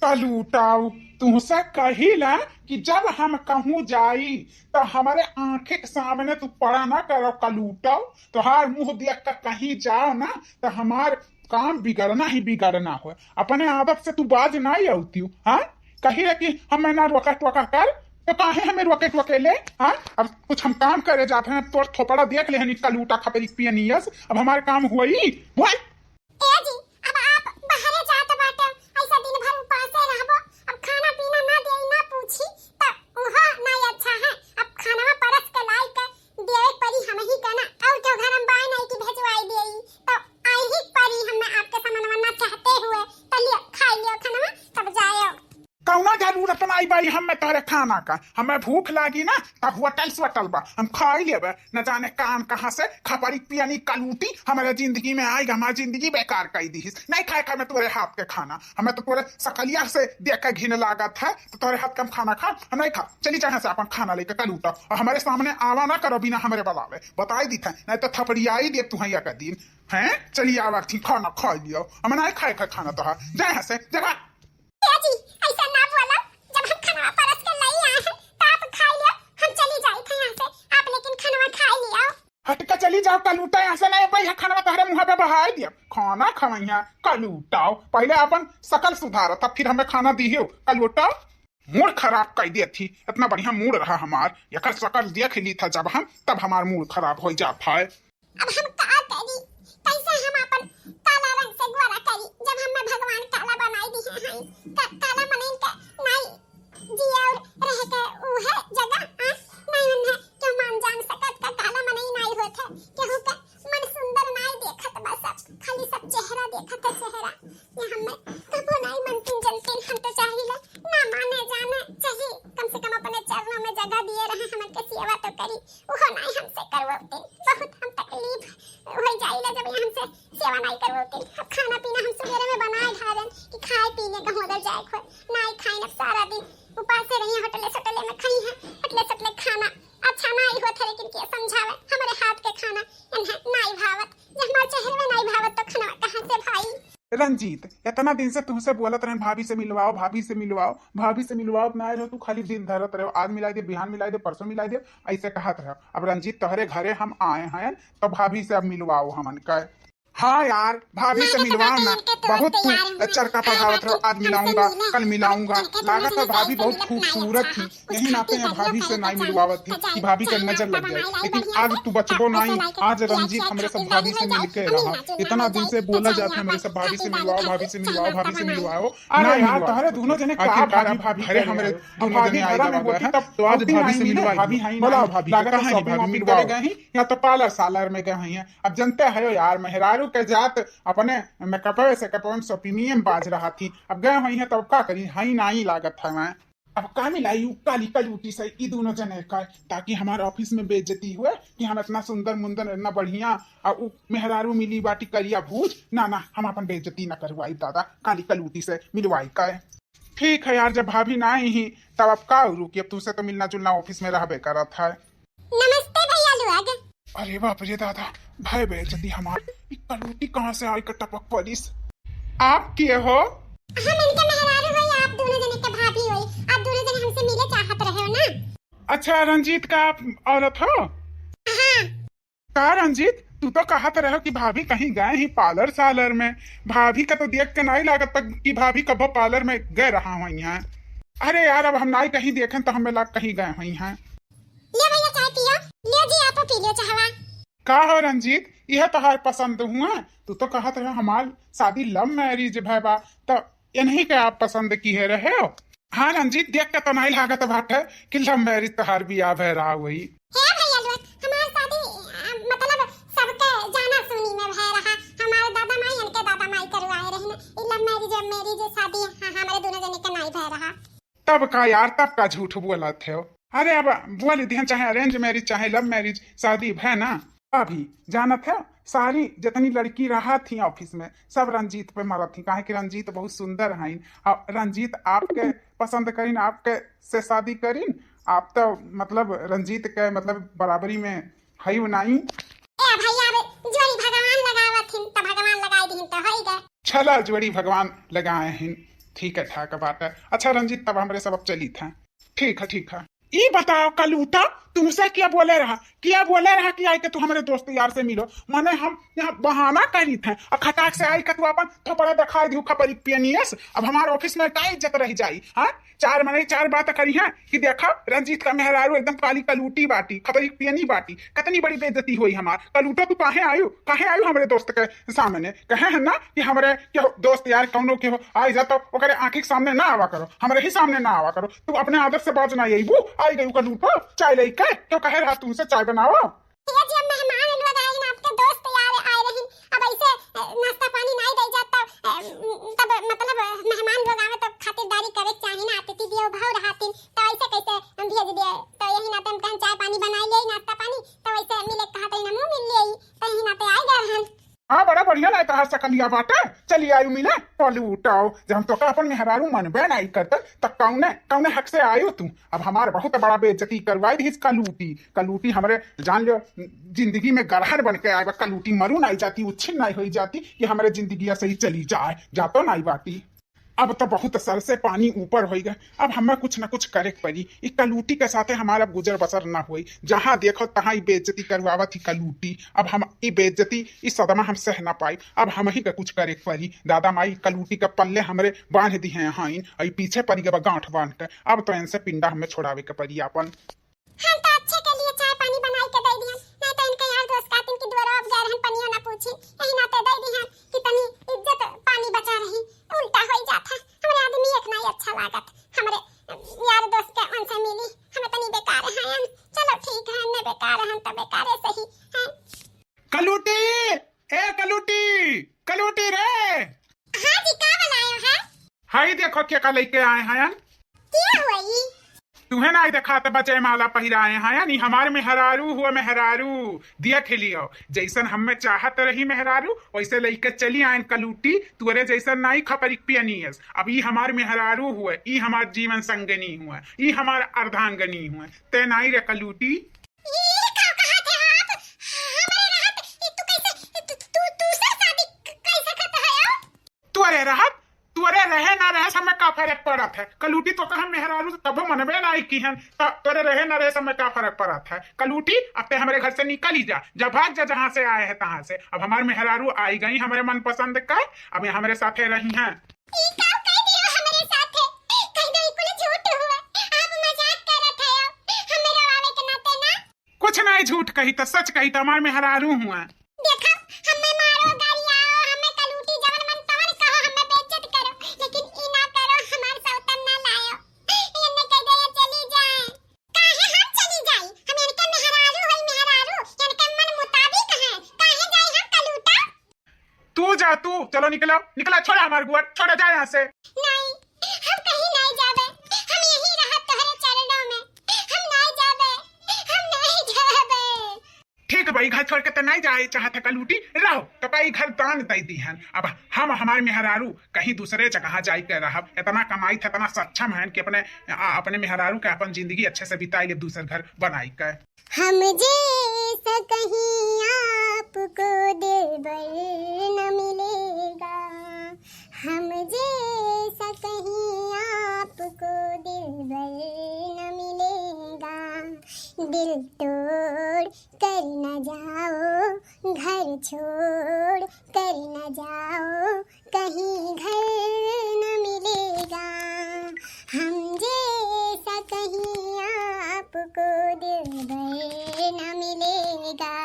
कलूटाऊ तुमसे कहिला कि जब हम कहूँ जाई तो हमारे आंखें के सामने तू पड़ा ना करो कलूटाऊ। तुहार मुंह देख कर कहीं जाओ ना तो हमार काम बिगड़ना ही बिगड़ना हो। अपने आदत से तू बाज ना ही आती हूँ। हाँ कही है कि हम ना रोका टोका कर तो काहे हमें रोके टोके ले। हाँ अब कुछ हम काम करे जाते हैं तो थोपड़ा देख ले कलूटा खपरी पियनियस। अब हमारे काम हुआ ही बोल। कौना जरूरत नहीं भाई हमें तोहरे खाना का। हमें भूख लागी ना तब होटल स्वटल बा हम खाई लेबे। न जाने काम कहाँ से खपरी पियनी कलूटी हमारे जिंदगी में आएगा। हमारी जिंदगी बेकार कर दी। नहीं खाए खा मैं तुम्हारे हाथ के खाना। हमें तो तुम्हारे सकलिया से देख कर घिन लागत है तो तुम्हारे हाथ का हम खाना खा हम नहीं खा। चली चाहे से अपन खाना लेकर कलूटा और हमारे सामने आवा ना करो बिना हमारे बतावे बताई दी था नहीं तो थपड़ियाई दे तुम्हारी का दिन है। चलिए आवा थी खाना खा लियो हमें नहीं खाए खा खाना तो जय से जगह हटका चली जाओ कलूटा यहाँ से नहीं भाई खाना तुम्हारे मुंह पे बहा दिया। खाना खवैया कलूटाओ पहले अपन सकल सुधारो तब फिर हमें खाना दियो कलूटाओ। मूड खराब कर दी थी इतना बढ़िया मूड रहा हमार यकर सकल देख ली था जब हम तब हमार मूड खराब हो जाता है। अब हम का करी कैसे हम अपन काला रंग से गोरा करी जब हमें भगवान काला बनाई दी है। काला मने के नहीं जिया रह के ऊ है जगह नहीं मन है क्यों मान जान सकत का काला मने नहीं होत है केहू का मन सुंदर नहीं देखत बस खाली सब चेहरा देखत है चेहरा। ये हमें कबो नहीं मनतीन जनतीन हम तो चाहिए ना माने जाने चाहिए कम से कम अपने चरणों में जगह दिए रहे हमें के सेवा तो करी वो नहीं हमसे करवते बहुत हम तकलीफ हो जाइला जब हमसे सेवा नहीं करवते। अब खाना पीना हम सवेरे में बनाए ढारन कि खाए पीने का होदर जाए खो नहीं खाई ना सारा दिन उपास रही होटले सटले में खाई है हटले सटले खाना अच्छा नहीं होता लेकिन के समझावे हमारे हाथ के खाना इन्हें नहीं भावत जब हमारे चेहरे में नहीं भावत तो खाना कहां से भाई। रंजीत इतना दिन से तुमसे बोलत रहे भाभी से मिलवाओ भाभी से मिलवाओ भाभी से मिलवाओ ना रहो तू खाली दिन धरत रहो आज मिला दे बिहान मिला दे परसों मिला दे ऐसे कहत रहो। अब रंजीत तोहरे घरे हम आए हैं तो भाभी से अब मिलवाओ हमन का। हाँ यार भाभी से मिलवाओ ना बहुत तू चरका पढ़ावत रहो आज मिलाऊंगा कल मिलाऊंगा लागत है भाभी बहुत खूबसूरत थी यही नाते हैं भाभी से नहीं मिलवावत थी कि भाभी का नजर लग जाए लेकिन आज तू बचबो नहीं। आज रंजीत हमारे सब भाभी से मिलके रहा इतना दिन से बोला जाता है मेरे सब भाभी से मिलवाओ भाभी से मिलवाओ भाभी से मिलवाओ। अरे यार तुम्हारे दोनों जने भाभी अरे हमारे दोनों जने आए तब तो आज भाभी से मिलवाई भाभी है बोला भाभी लागत है भाभी मिलवा गए हैं या तो पार्लर सालर में गए हैं। अब जनते है यार मेहरारू के जात अपने मेकअप से कपन सोपीनियम बाज रहा थी अब गए हुई है तब का करी हाई नहीं लागत था मैं। अब का मिलाई काली कलूटी से ई दोनों जने का ताकि हमारे ऑफिस में बेइज्जती हुए कि हम इतना सुंदर मुंदर इतना बढ़िया और मेहरारू मिली बाटी करिया भूज ना ना हम अपन बेइज्जती न करवाई दादा काली कलूटी से मिलवाई का। ठीक है यार जब भाभी ना ही तब अब का रुकी अब तुमसे तो मिलना जुलना ऑफिस में रहबे करा था। नमस्ते भैया लोग। अरे बाप रे दादा भाई बेइज्जती हमार कलूटी कहाँ से आई टपक पुलिस। आप के हो? हम इनके मेहरारू हो आप दोनों जने के भाभी हो आप दोनों जने हमसे मिले चाहत रहे हो ना। अच्छा रंजीत का आप औरत हो? हाँ। का रंजीत तू तो कहत रहे कि भाभी कहीं गए ही पार्लर सालर में भाभी का तो देख के नहीं लागत तक कि भाभी कब पार्लर में गए रहा हुई हैं। अरे यार अब हम नहीं कहीं देखें तो हमें लग कहीं गए हुई हैं। ले भैया चाय पियो ले जी आप पी लो चाहवा। का हो रंजीत यह तोहार पसंद हुआ तू तो कहत रहे हमार शादी लव मैरिज भैबा तो इन्हीं के आप पसंद किए रहे हो। हाँ रंजीत देख के तो नहीं लागत बात है कि लव मैरिज तोहार बियाह भय रहा हुई है भैया लोग हमार शादी मतलब सबके जाना सुनी में भय रहा हमारे दादा माई इनके दादा माई करवाए रहे ना लव मैरिज शादी हमारे दोनों जने के नहीं भय रहा। तब का यार तब का झूठ बोला थे। अरे अब बोल दिया चाहे अरेंज मैरिज चाहे लव मैरिज शादी है ना अभी जाना था सारी जितनी लड़की रहा थी ऑफिस में सब रंजीत पे मरा थी काहे कि रंजीत बहुत सुंदर है और रंजीत आपके पसंद करीन आपके से शादी करीन आप तो मतलब रंजीत के मतलब बराबरी में है नहीं। ए भैया जोड़ी भगवान लगावत हिन त भगवान लगाई दिहिन त होई गए। छला जोड़ी भगवान लगाए हैं ठीक है ठाक बात है। अच्छा रंजीत तब हमरे सब अब चली था। ठीक है ठीक है। ये बताओ कलूटा तुमसे क्या बोले रहा कि आई के तू हमारे दोस्त यार से मिलो। माने हम यहाँ बहाना करी थे और खटाक से आई के तू अपन थोपड़ा दिखा दी खपरी पियनियस। अब हमारे ऑफिस में का इज्जत रह जाई। हाँ चार बात करी है कि देखा रंजीत का मेहरारू एकदम काली कलूटी बाटी खपरी पियनी बाटी कितनी बड़ी बेइज्जती हुई हमार। कलूटा तू काहे आयु हमारे दोस्त के सामने कहे है ना कि हमारे दोस्त यार कौनो के हो आई जा तो ओकरे आंखी के सामने ना आवा करो, हमारे ही सामने ना आवा करो। तू अपने आदत से बाज ना यही आई गई कलूटा चाय लेके क्यों कहे रहा तुमसे चाय बनाओ। भैया जी अब मेहमान लोग आए ना आपके दोस्त यार आए रहे अब ऐसे नाश्ता पानी नहीं दे जाता तब मतलब मेहमान लोग आवे तो खातिरदारी करे चाहिए ना आते दिए भाव रहती तो ऐसे कैसे हम भेज दिए तो यही ना तुम चाय पानी बनाई ले नाश्ता पानी तो वैसे मिले कहा तो ना मुंह मिल ले तो यही ना तो आ गए हम। हाँ बड़ा बढ़िया ना तहार सकलिया बाटे चली आयु मिले पलू उठाओ जब हम तो अपन मेहरारू मनबे नहीं करते तब कौने हक से आयो तू। अब हमारे बहुत बड़ा बेइज्जती करवाई दी कलूटी हमारे जान लो जिंदगी में गरहर बन के आएगा। कलूटी मरू नहीं जाती उच्छिन्न नहीं हो जाती कि हमारे जिंदगी ऐसे ही चली जाए जातो नहीं बाटी। अब तो बहुत सर से पानी ऊपर हो गए। अब हमें कुछ न कुछ करे पड़ी। इस कलूटी के साथ हमारा गुजर बसर न हुई। जहां देखो तहां ही बेइज्जती करवावा थी कलूटी। अब हम ये बेइज्जती इस सदमा हम सह ना पाई। अब हम ही का कुछ करे पड़ी। दादा माई कलूटी के पल्ले हमरे बांध दी हैं हाँ इन पीछे पड़ी गए गांठ बांध के। अब तो इनसे पिंडा हमें छोड़ावे के पड़ी अपन। हम तो अच्छे के लिए चाय पानी बनाई के दे दिया नहीं तो इनके यार दोस्त कातिन की द्वारा अब गए रहन पनियो ना पूछी यही ना तो दे दिया कि तनी इज्जत पानी बचा रही उल्टा हो जाता हमारे आदमी एक नहीं अच्छा लागत हमारे यार दोस्त के मन से मिली हमें तनी बेकार है। चलो ठीक है ने बेकार हम तो बेकार है सही है। कलूटी कलूटी रे। हां जी का बनायो है। हाई देखो क्या लेके आए हैं क्या हुआ ये तुम्हें ना देखा तो बचे माला पहिराए हैं यानी हमारे मेहरारू हुआ मेहरारू दिया खेलियो जैसन हमें चाहत रही मेहरारू वैसे लेके चली आयन कलूटी तुरे जैसन नहीं खपरी पियनियस। अब ये हमारे मेहरारू हुए ये हमार जीवन संगनी हुआ ये हमार अर्धांगनी हुआ ते नहीं रे कलूटी। तुरे रहे ना रहे समय का फर्क पड़त है। कलूटी तो कहा मेहरारू तब मनबे नहीं की है तोरे रहे ना रहे समय का फर्क पड़त है। कलूटी अब ते हमारे घर से निकल ही जा भाग जा जहां से आए हैं तहां से। अब हमारे मेहरारू आई गई हमारे मन पसंद का अब ये हमारे साथ रही हैं। कुछ नहीं झूठ कही तो सच कही तो हमारे मेहरारू हुआ। तू चलो निकला छोड़ा हमारे गुआर छोड़ा जाए यहाँ से। नहीं हम कहीं नहीं जावे हम यहीं रहत तोहरे चरणों में हम नहीं जावे। ठीक भाई घर छोड़ के तो नहीं जाए चाहते कलूटी रहो तो कई घर दान दे दी हैं। अब हम हमारे मेहरारू कहीं दूसरे जगह जाए के रह इतना कमाई था इतना सक्षम है कि अपने मेहरारू के अपन जिंदगी अच्छे से बिताई ले दूसरे घर बनाई के। हम जैसा कहीं आपको दिलबर न मिलेगा हम जैसा कहीं आपको दिलबर न मिलेगा। दिल तोड़ कर न जाओ घर छोड़ कर न जाओ कहीं घर न मिलेगा। हम जैसा कहीं आपको दिलबर न मिलेगा।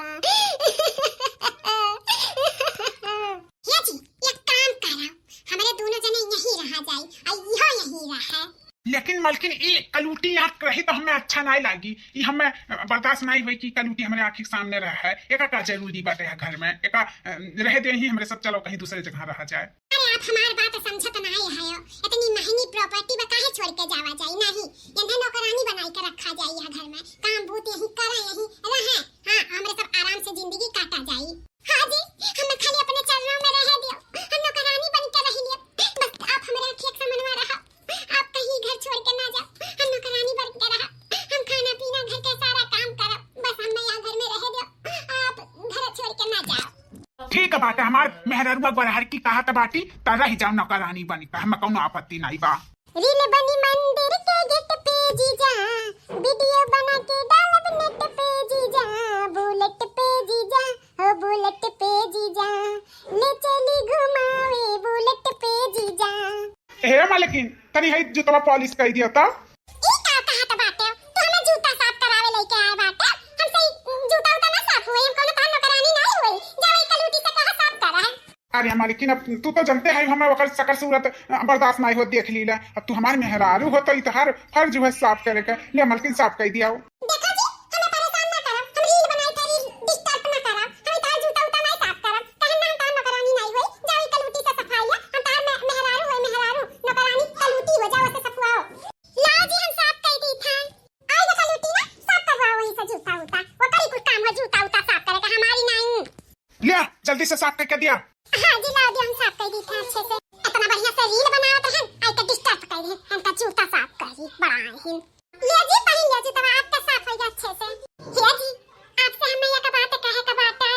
लेकिन मलकिन ये कलूटी यहाँ रही तो हमें अच्छा नहीं लगी। ये हमें बर्दाश्त नहीं हुई कि कलूटी हमारे आँखी सामने रहा है। एक का जरूरी बात है घर में एक रह दे ही हमारे सब चलो कहीं दूसरे जगह रहा जाए। अरे आप हमारी बात समझत नहीं है इतनी महंगी प्रॉपर्टी में काहे छोड़ के जावा जाए नहीं इन्हें नौकरानी बनाई के रखा जाए यहाँ घर में काम बूत यही करे यही रहे। हाँ हमारे सब आराम से जिंदगी काटा जाए। हाँ जी हमें खाली अपने चरणों में रह दियो हम नौकरानी बन के रह लिए बस आप हमारे आँखी से मनवा रहा आप कहीं घर छोड़ के ना जाओ हम नौकरानी बन के रहा हम खाना पीना घर के सारा काम करब बस हमें यहाँ घर में रह दियो आप घर छोड़ के ना जाओ। ठीक है बाटे, हमार मेहररुआ गोरहर की कहा था बाटी त रह जाओ नौकरानी बनी का, हम कौनो आपत्ति नहीं बा। रील बनी मंदिर के गेट पे जीजा, वीडियो बना के डालब नेट पे जीजा, बुलेट पे जीजा, हो बुलेट पे जीजा, ले चली घुमावे बुलेट पे जीजा। हे मालकिन तनी है जुतवा पॉलिश कर दिया था। ई का कहा था बाटे, तू हमें जूता साफ करावे लेके आए बाटे, हमसे जूता उता ना साफ हुए, हम कोनो तान नौकरानी नहीं हुई, जाओ कलूटी से कहा साफ करा है। अरे मालकिन अब तू तो जानते है हमें वकर सकल सूरत बर्दाश्त नहीं हो देख लीला, अब तू हमारे मेहरारू हो तो हर फर्ज है साफ करे का, ले मालकिन साफ कर दिया। देखा जी, हमें परेशान ना करब, हम रील बनाई थे, रील डिस्टर्ब ना करब, हम तार जूता उता नहीं साफ करब, कहन ना तार नौकरानी नहीं हुई, जाओ कलूटी से सफाई है, हम तार मेहरारू है, मेहरारू नौकरानी कलूटी हो जाओ से सफाओ। लाओ जी हम साफ कर दी था, आई जो कलूटी ना साफ करवाओ वहीं से जूता उता, वो कई कुछ काम है जूता उता साफ करे का, हमारी नहीं। ले जल्दी से साफ करके दिया। हाँ जी लाओ जी हम साफ कर दी था अच्छे से, इतना बढ़िया से रील बनावत हैं, आई तो डिस्टर्ब कर दी, हमका जूता साफ करी बड़ा है। ले जी पहन ले जी तब आपका साफ हो गया अच्छे से। हे जी आपसे हमें ये बात कहे का बात है।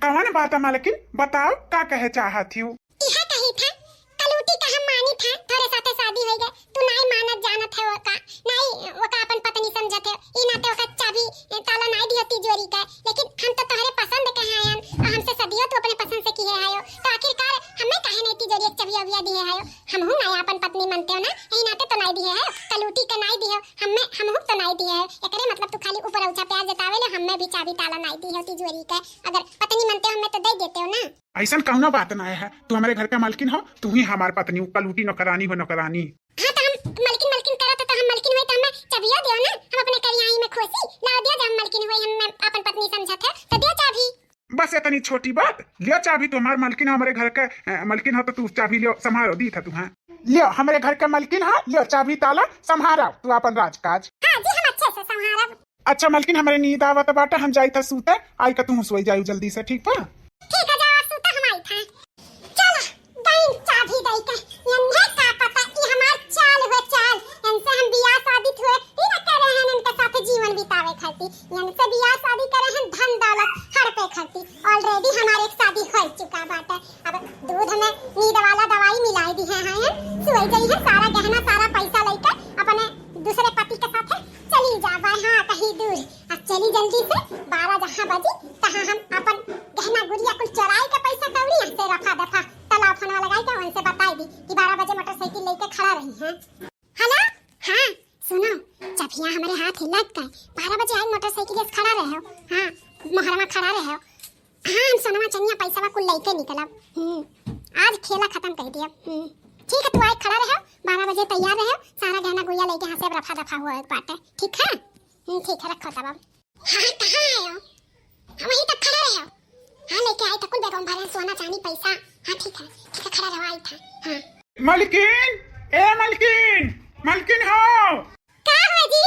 कौन बात है मालकिन, बताओ का कहे चाहती हूँ। यह कही था कलूटी का हम मानी था, थोड़े साथे शादी हो गए, तू नहीं मानत जानत है वका, नहीं वका अपन पत्नी समझत है, ई नाते वका चाबी ताला नहीं दियो तिजोरी का, लेकिन हम तो तोहरे पसंद के हैं और हमसे सदियों तू अपने पसंद से किए आयो, तो आखिरकार हमें काहे नहीं तिजोरी एक चाबी अविया दिए आयो, हम हूं नहीं अपन पत्नी मानते हो ना, ई नाते तो नहीं दिए है, कलूटी का नहीं दिए हमें, हम हूं तो नहीं दिए है, एकरे मतलब तू खाली ऊपर ऊंचा प्यार जतावे ले, हमें भी चाबी ताला नहीं दी है तिजोरी का, अगर पत्नी मानते हो हमें तो दे देते हो ना। ऐसा कौन बात ना है, तू हमारे घर का मालकिन हो, तू ही हमारे पत्नी, कलूटी नौकरानी हो नौकरानी। हाँ तो हम मलकिन मलकिन करत तो हम मलकिन हुए तो हमें चाबिया दियो ना, हम अपने करियाई में खोसी ला दिया, जब मलकिन हुए हम अपन पत्नी समझत है तो दियो चाबी। बस इतनी छोटी बात, लियो चाबी, तो हमारे मालकिन हो, हमारे घर का मालकिन हो तो तू चाबी लियो संभालो दी था तू। हाँ लियो हमारे घर का मालकिन है, लियो चाबी ताला संभालो तू अपन राजकाज। हाँ जी हम अच्छे से संभालब। अच्छा मालकिन हमारे नींद आवत बाटा, हम जाई था सूते, आई का तू सोई जाई जल्दी से, ठीक बा। ठीक है जाओ सूता हम आई था, चलो दाइन चाबी दई के, यन्ने का पता कि हमार चाल हुए चाल, इनसे हम बियाह शादी हुए ही ना करे हैं, इनके साथ जीवन बितावे खाती, इनसे बियाह शादी करे हैं धन दौलत हड़पे खाती, ऑलरेडी हमारे एक शादी हो चुका बाटे, अब दूध में नींद वाला दवाई मिलाई दी है, सोई गई है, सारा गहना सारा पैसा लेकर अपने दूसरे पति के साथ चली जावा, हाँ कहीं दूर, अब चली जल्दी से, 12 जहाँ बजी तहाँ हम अपन गहना गुड़िया कुछ चोराई के पैसा कौड़ी से रफा दफा तालाब फोनवा लगाई के उनसे बताई दी कि 12 बजे मोटरसाइकिल लेके खड़ा रही हैं। हेलो हाँ सुनो, जब यहाँ हमारे हाथ लग गए 12 बजे आई मोटरसाइकिल से खड़ा रहे हो, हाँ मोहरमा खड़ा रहे हो, हाँ हम सोनमा चनिया पैसा कुल लेके निकलब, आज खेला खत्म कर दिया। ठीक है तू आज खड़ा रहे, 12 बजे तैयार रहे, सारा गहना गुड़िया लेके यहाँ से रफा दफा हुआ एक बात है, ठीक है। ठीक है रखो तब। हाँ कहाँ आए हो, हाँ वहीं तक खड़ा रहे हो, हाँ लेके आई था कुल बेगम भरे सोना चांदी पैसा, हाँ ठीक है खड़ा रहो आई था। हाँ मालकिन ए मालकिन, मालकिन हो का हो जी,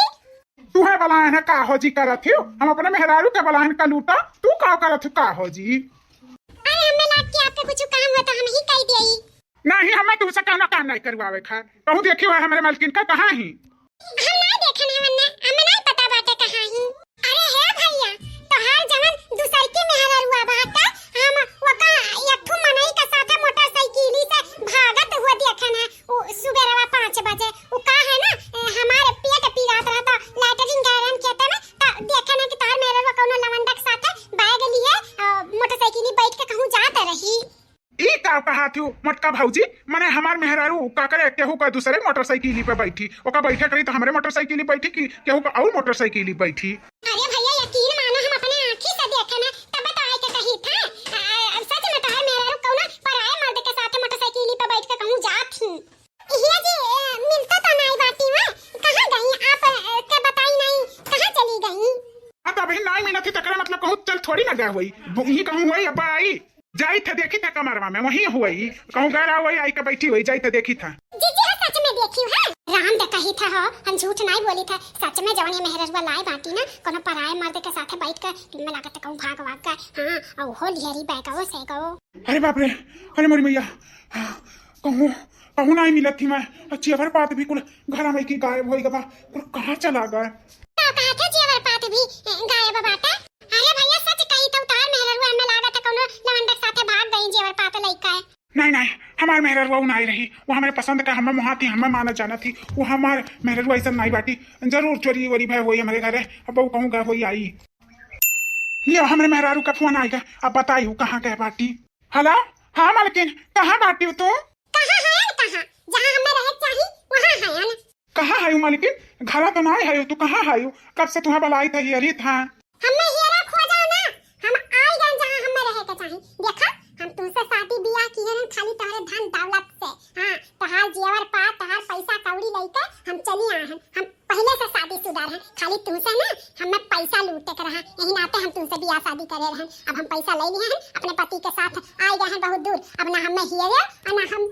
तू है बलायन है का हो जी करत हो, हम अपने मेहरारू के बलायन का लूटा, तू का करत हो का हो जी। अरे हमें लाग के आपके कुछ काम हो तो हम ही कह दिए, नहीं हमें तुमसे कहना काम नहीं करवावे खा, कहूँ देखियो है हमारे मालकिन का कहाँ ही, हम नहीं देखन है वरना हमें नहीं पता बाटे कहाँ ही। अरे है भैया तो हर जमन दूसर के मेहरारुआ बाटा, हम वका यठू मनई के साथ मोटरसाइकिल से भागत हुआ देखन है, वो सुबह 5 बजे, वो का है ना हमारे पेट पीड़ात रहता लैटरिन गैरन खेते में, तो देखन है कि तार मेहरारुआ कोनो लवंडा के साथ बैग लिए मोटरसाइकिल बैठ के कहूँ जात रही। ई का कहा थी मोटका भौजी, माने हमार मेहरारू का करे केहू का दूसरे मोटरसाइकिल पे बैठी, ओका बैठे करी तो हमारे मोटरसाइकिल बैठी कि केहू का और मोटरसाइकिल बैठी। अरे भैया यकीन मानो हम अपने आंखी से देखे ना तब तो आए के कही था, सच में तो है मेरा कौन पराए मर्द के साथ मोटरसाइकिल पे बैठ के कहूं जात थी। ये जी मिलता तो नहीं बाटी में, कहां गई आप के बताई नहीं, कहां चली गई। अब अभी 9 मिनट ही तकरा मतलब कहूं चल थोड़ी ना गए हुई, यही कहूं हुई अब आई जाई थे देखी था कमरवा में वही हुई, कहूं गरा हुई आई का बैठी हुई जाई थे देखी था। जी जी सच में देखी है, राम दे कही था हो, हम झूठ नहीं बोली था, सच में जवन ये मेहरजवा लाई बाटी ना कोनो पराए मर्द के साथ बैठ के मैं लागत कहूं भाग भाग के, हां और हो लिहरी बैगो से गो। अरे बाप रे, अरे मोरी मैया, कहूं कहूं नहीं मिलत थी मैं, चेवर पात भी कुल घर में की गायब होई गबा, कुल कहां चला गए। कहा था चेवर पात भी गायब बाटा, अरे भैया सच कही तो उतार मेहरजवा में लागत कोनो लवंडा हमारे मेहररुआ नहीं रही, वो हमारे पसंद का हमें वहाँ थी, हमें माना जाना थी। वो हमारे मेहररुआ ऐसा नहीं बाटी, जरूर चोरी वोरी भाई वही हमारे घर है। अब वो कहूँगा वही आई। ये हमारे मेहरारू का फोन आएगा, अब बताइए कहाँ गए बाटी। हेलो, हाँ मालकिन, कहाँ बाटी हो तुम? कहाँ है न कहाँ? जहाँ हमें रहे चाहिए वहाँ है न। कहाँ है मालकिन? घर तो नहीं है, तू कहाँ है? कब से तुम्हें बुलाई था, ये था। हमें हीरा खो जाओ ना, हम आई गए जहाँ हमें रहे के चाहिए। देखा, हम तुमसे शादी बियाह किए हैं खाली तोहरे धन दौलत से। हाँ, तोहार जेवर पा, तोहार पैसा कौड़ी लेके हम चली आए हैं। हम पहले से शादीशुदा हैं, खाली तुमसे ना हमें पैसा लूटे के रहा, यही नाते हम तुमसे बियाह शादी करे रहे। अब हम पैसा ले लिए हैं, अपने पति के साथ आए गए हैं बहुत दूर। अब ना हमें हीरे और ना हम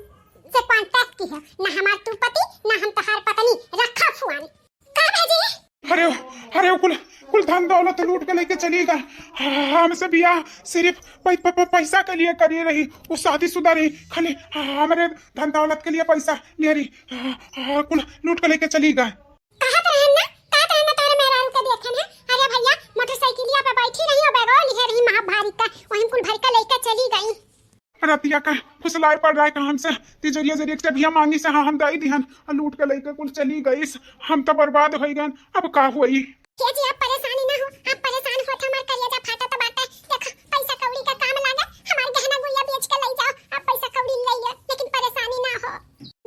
से कांटेक्ट की है, ना हमार तू पति, ना हम तोहार पत्नी रखा फुआन। कहाँ भेजी? अरे कुल धन दौलत लूट के लेके चली गए। हमसे बियाह सिर्फ पैसा के लिए करी रही, वो शादीशुदा रही, खाली हमारे धन दौलत के लिए पैसा ले रही, कुल लूट के लेके चली गए। कहाँ तो रहना तारे मेहरान के देखे ना। अरे भैया, मोटरसाइकिलिया पे बैठी रही हो, बैगो लिए रही महाभारत का, वहीं कुल भर का लेकर चली गई। रतिया का फुसलाए पड़ रहा है का हमसे, तिजोरिया जरिए से भी हम मांगी से हाँ हम दाई दिहन, लूट के लेके कुल चली गई। हम तो बर्बाद हो गए। अब का हुई? जी आप परेशानी ना हो, आप परेशान हो तो हमार कलिया फाटा तो बात है। देखो, पैसा कौड़ी का काम लागा, हमार गहना गुड़िया बेच के ले जाओ, आप पैसा कौड़ी ले लो, लेकिन परेशानी ना हो।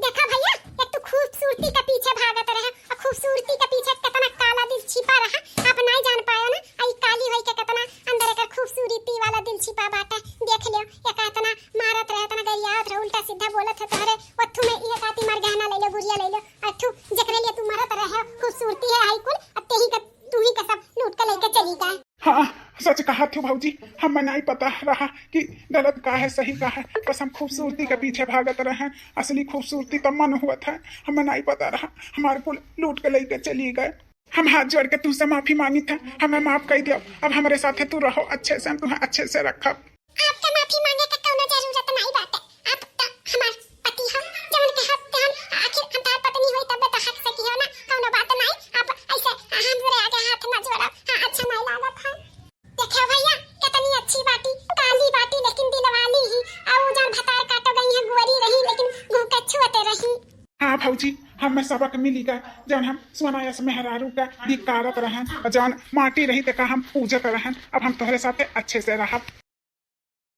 देखा भैया, एक तो खूबसूरती के पीछे भागत रहे, और खूबसूरती के पीछे कितना काला दिल छिपा रहा, आप नहीं जान पायो ना। आई काली होई के कितना अंदर का खूबसूरती वाला दिल छिपा बाटे। देख लियो, ये कितना मारत रहे, तना गरियात रहे, उल्टा सीधा बोलत है तोहरे ओथु में ये काती मार गहना ले लो, गुड़िया ले लो, अथु जकरे लिए तू मारत रहे खूबसूरती है आई कुल, अब तेही का तू ही का सब लूट के लेके चली गए। हाँ सच कहा थी भाऊजी, हमें नहीं पता रहा कि गलत का है सही का है, बस हम खूबसूरती के पीछे भागत रहे। असली खूबसूरती तब मन हुआ था, हमें नहीं पता रहा, हमारे को लूट के लेके चली गए। हम हाथ जोड़ के तुमसे माफी मांगी था, हमें माफ कर दियो। अब हमारे साथ तू रहो अच्छे से, हम तुम्हें अच्छे से रखब। आपका माफी मांगे का कोनो जरूरत नहीं बाटे, आप तो हमार पति हो, जवन के हक हम आखिर हम तार पत्नी होई तब तो हक से की हो ना, कोनो बात नहीं। आप ऐसे हमरे आगे हाथ न जोड़ो, हाँ अच्छा नहीं लागत है। देखो भैया, कितनी अच्छी बाटी, काली बाटी लेकिन दिल वाली ही, और जन भतार काटो गई है गुवरी रही लेकिन मुंह के छुअते रही। हाँ भाऊजी, हमें सबक मिली गए, जब हम सोनायस मेहरारू का धिकारत रहें, जौन माटी रही तक हम पूजत रहें। अब हम तोहरे साथे अच्छे से रहब।